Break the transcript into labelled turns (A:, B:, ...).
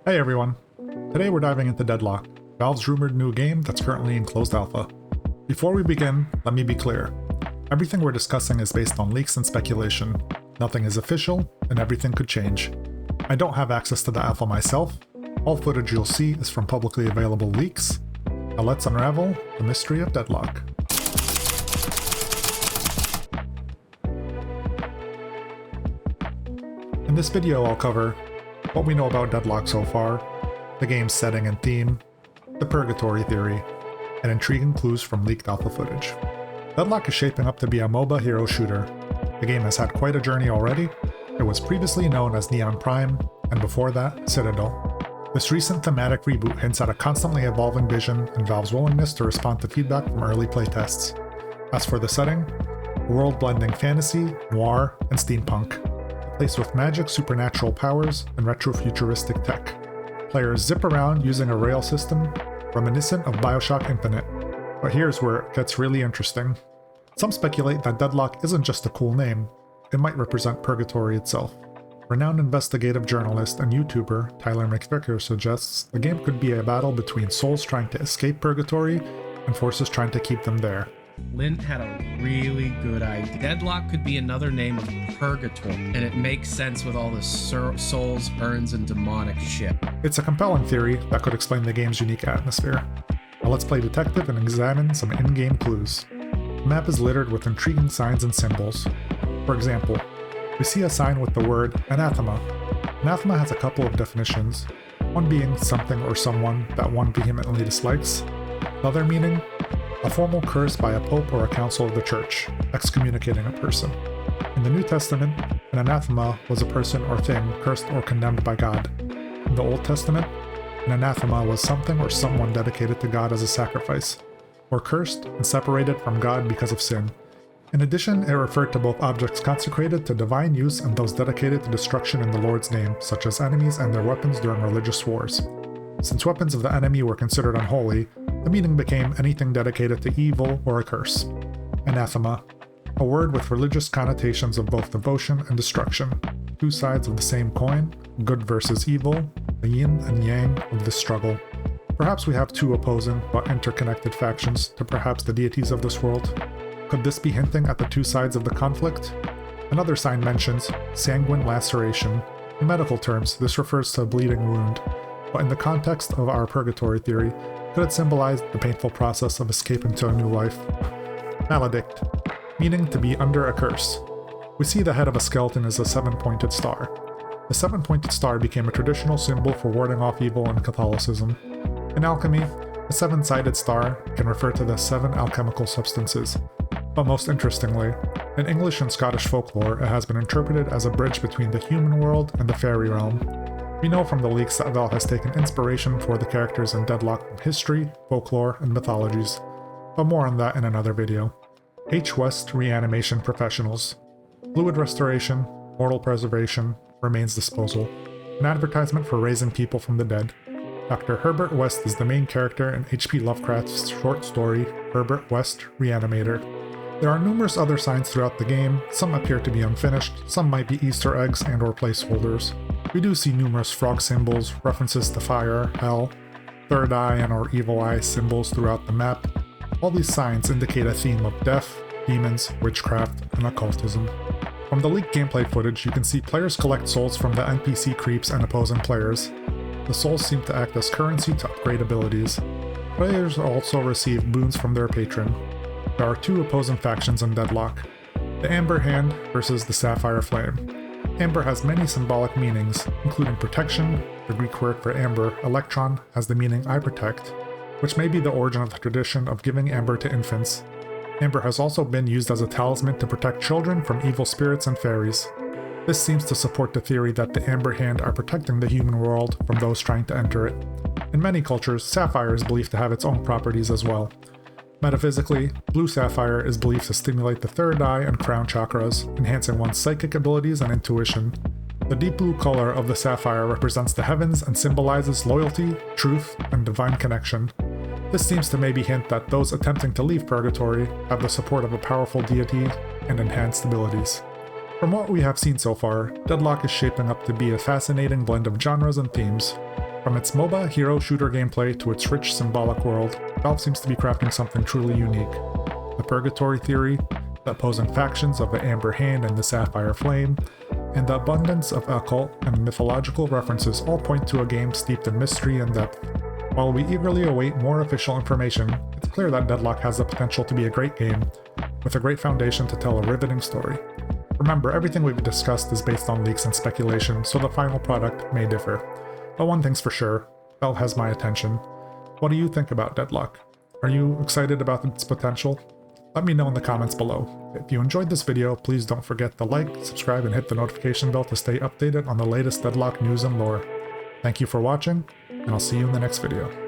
A: Hey everyone! Today we're diving into Deadlock, Valve's rumored new game that's currently in closed alpha. Before we begin, let me be clear. Everything we're discussing is based on leaks and speculation. Nothing is official, and everything could change. I don't have access to the alpha myself. All footage you'll see is from publicly available leaks. Now let's unravel the mystery of Deadlock. In this video I'll cover what we know about Deadlock so far, the game's setting and theme, the Purgatory Theory, and intriguing clues from leaked alpha footage. Deadlock is shaping up to be a MOBA hero shooter. The game has had quite a journey already. It was previously known as Neon Prime, and before that, Citadel. This recent thematic reboot hints at a constantly evolving vision and Valve's willingness to respond to feedback from early playtests. As for the setting, a world blending fantasy, noir, and steampunk. A place with magic, supernatural powers, and retro-futuristic tech. Players zip around using a rail system reminiscent of Bioshock Infinite. But here's where it gets really interesting. Some speculate that Deadlock isn't just a cool name, it might represent Purgatory itself. Renowned investigative journalist and YouTuber Tyler McVicker suggests the game could be a battle between souls trying to escape Purgatory and forces trying to keep them there.
B: Lint had a really good idea. Deadlock could be another name of Purgatory, and it makes sense with all the souls, urns, and demonic shit.
A: It's a compelling theory that could explain the game's unique atmosphere. Now let's play detective and examine some in-game clues. The map is littered with intriguing signs and symbols. For example, we see a sign with the word anathema. Anathema has a couple of definitions, one being something or someone that one vehemently dislikes, the other meaning a formal curse by a pope or a council of the church, excommunicating a person. In the New Testament, an anathema was a person or thing cursed or condemned by God. In the Old Testament, an anathema was something or someone dedicated to God as a sacrifice, or cursed and separated from God because of sin. In addition, it referred to both objects consecrated to divine use and those dedicated to destruction in the Lord's name, such as enemies and their weapons during religious wars. Since weapons of the enemy were considered unholy, the meaning became anything dedicated to evil or a curse. Anathema, a word with religious connotations of both devotion and destruction, two sides of the same coin, good versus evil, the yin and yang of this struggle. Perhaps we have two opposing but interconnected factions to perhaps the deities of this world. Could this be hinting at the two sides of the conflict? Another sign mentions sanguine laceration. In medical terms, this refers to a bleeding wound, but in the context of our Purgatory theory, could it symbolize the painful process of escaping to a new life? Maledict, meaning to be under a curse. We see the head of a skeleton as a seven-pointed star. The seven-pointed star became a traditional symbol for warding off evil in Catholicism. In alchemy, a seven-sided star can refer to the seven alchemical substances. But most interestingly, in English and Scottish folklore, it has been interpreted as a bridge between the human world and the fairy realm. We know from the leaks that Valve has taken inspiration for the characters in Deadlock from history, folklore, and mythologies, but more on that in another video. H. West Reanimation Professionals. Fluid restoration, mortal preservation, remains disposal. An advertisement for raising people from the dead. Dr. Herbert West is the main character in H.P. Lovecraft's short story, Herbert West Reanimator. There are numerous other signs throughout the game, some appear to be unfinished, some might be Easter eggs and or placeholders. We do see numerous frog symbols, references to fire, hell, third eye and or evil eye symbols throughout the map. All these signs indicate a theme of death, demons, witchcraft, and occultism. From the leaked gameplay footage, you can see players collect souls from the NPC creeps and opposing players. The souls seem to act as currency to upgrade abilities. Players also receive boons from their patron. There are two opposing factions in Deadlock. The Amber Hand versus the Sapphire Flame. Amber has many symbolic meanings, including protection. The Greek word for amber, electron, has the meaning I protect, which may be the origin of the tradition of giving amber to infants. Amber has also been used as a talisman to protect children from evil spirits and fairies. This seems to support the theory that the Amber Hand are protecting the human world from those trying to enter it. In many cultures, sapphire is believed to have its own properties as well. Metaphysically, blue sapphire is believed to stimulate the third eye and crown chakras, enhancing one's psychic abilities and intuition. The deep blue color of the sapphire represents the heavens and symbolizes loyalty, truth, and divine connection. This seems to maybe hint that those attempting to leave Purgatory have the support of a powerful deity and enhanced abilities. From what we have seen so far, Deadlock is shaping up to be a fascinating blend of genres and themes. From its MOBA hero shooter gameplay to its rich symbolic world, Valve seems to be crafting something truly unique. The Purgatory Theory, the opposing factions of the Amber Hand and the Sapphire Flame, and the abundance of occult and mythological references all point to a game steeped in mystery and depth. While we eagerly await more official information, it's clear that Deadlock has the potential to be a great game, with a great foundation to tell a riveting story. Remember, everything we've discussed is based on leaks and speculation, so the final product may differ. But one thing's for sure, Valve has my attention. What do you think about Deadlock? Are you excited about its potential? Let me know in the comments below. If you enjoyed this video, please don't forget to like, subscribe, and hit the notification bell to stay updated on the latest Deadlock news and lore. Thank you for watching, and I'll see you in the next video.